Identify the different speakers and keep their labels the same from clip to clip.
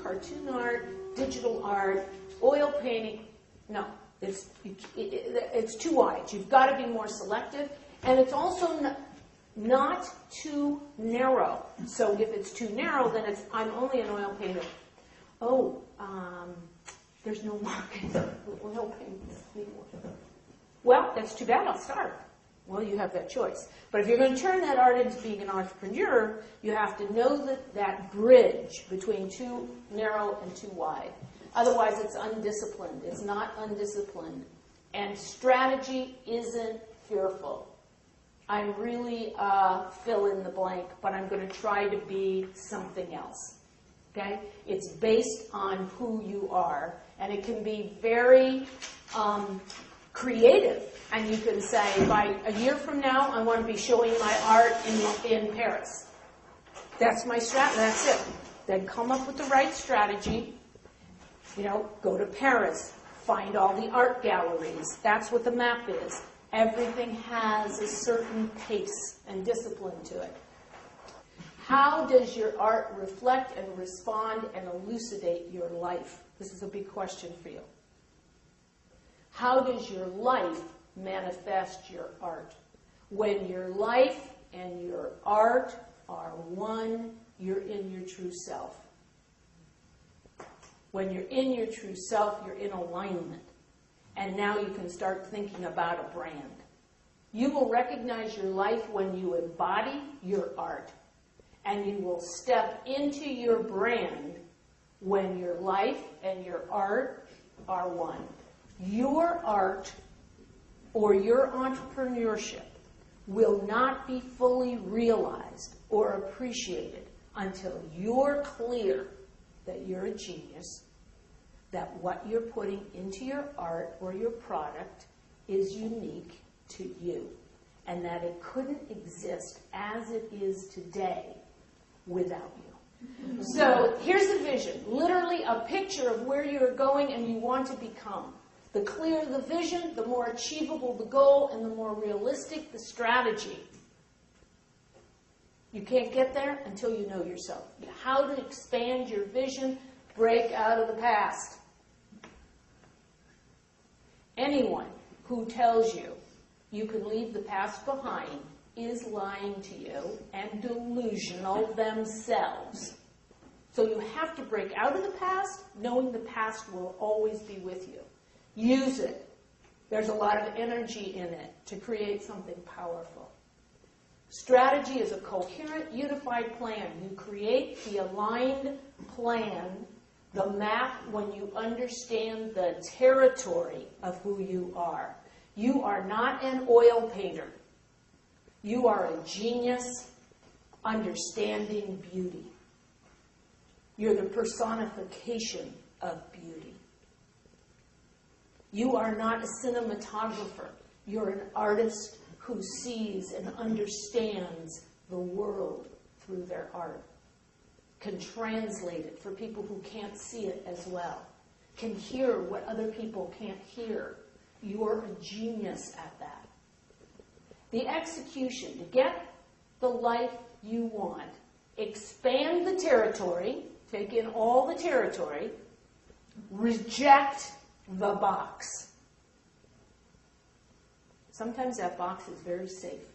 Speaker 1: cartoon art, digital art, oil painting. No, it's too wide. You've got to be more selective. And it's also not too narrow. So if it's too narrow, then it's, I'm only an oil painter. Oh, there's no market for oil paintings anymore. Well, that's too bad. I'll start. Well, you have that choice. But if you're going to turn that art into being an entrepreneur, you have to know that bridge between too narrow and too wide. Otherwise, it's undisciplined. It's not undisciplined. And strategy isn't fearful. I'm really fill in the blank, but I'm going to try to be something else. Okay? It's based on who you are, and it can be very creative. And you can say, by a year from now, I want to be showing my art in Paris. That's my strategy. That's it. Then come up with the right strategy. You know, go to Paris. Find all the art galleries. That's what the map is. Everything has a certain pace and discipline to it. How does your art reflect and respond and elucidate your life? This is a big question for you. How does your life manifest your art? When your life and your art are one, you're in your true self. When you're in your true self, you're in alignment. And now you can start thinking about a brand. You will recognize your life when you embody your art. And you will step into your brand when your life and your art are one. Your art or your entrepreneurship will not be fully realized or appreciated until you're clear that you're a genius, that what you're putting into your art or your product is unique to you, and that it couldn't exist as it is today without you. So here's the vision, literally a picture of where you're going and you want to become. The clearer the vision, the more achievable the goal, and the more realistic the strategy. You can't get there until you know yourself. How to expand your vision, break out of the past. Anyone who tells you you can leave the past behind is lying to you and delusional themselves. So you have to break out of the past, knowing the past will always be with you. Use it. There's a lot of energy in it to create something powerful. Strategy is a coherent, unified plan. You create the aligned plan, the map, when you understand the territory of who you are. You are not an oil painter. You are a genius understanding beauty. You're the personification of beauty. You are not a cinematographer. You're an artist who sees and understands the world through their art, can translate it for people who can't see it as well, can hear what other people can't hear. You're a genius at that. The execution, to get the life you want, expand the territory, take in all the territory, reject the box. Sometimes that box is very safe.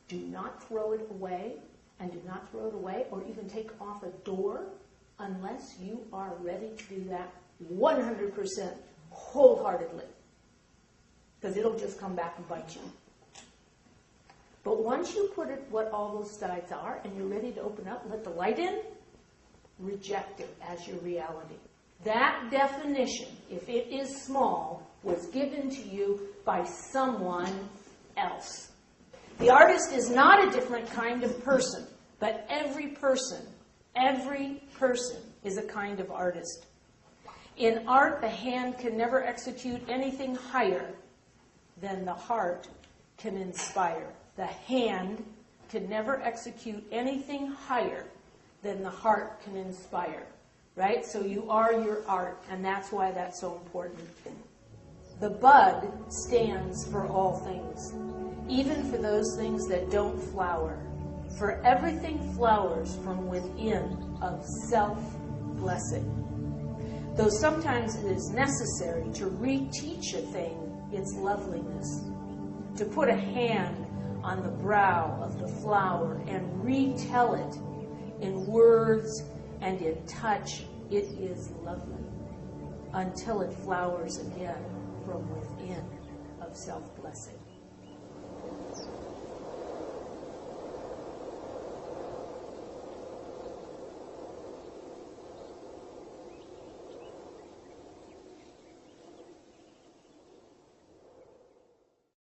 Speaker 1: Do not throw it away, and do not throw it away or even take off a door unless you are ready to do that 100% wholeheartedly. Because it'll just come back and bite you. But once you put it what all those sides are and you're ready to open up, let the light in, reject it as your reality. That definition, if it is small, was given to you by someone else. The artist is not a different kind of person, but every person is a kind of artist. In art, the hand can never execute anything higher than the heart can inspire. The hand can never execute anything higher than the heart can inspire. Right? So you are your art, and that's why that's so important. The bud stands for all things, even for those things that don't flower. For everything flowers from within of self self-blessing. Though sometimes it is necessary to reteach a thing its loveliness, to put a hand on the brow of the flower and retell it in words and in touch, it is lovely, until it flowers again from within of self-blessing.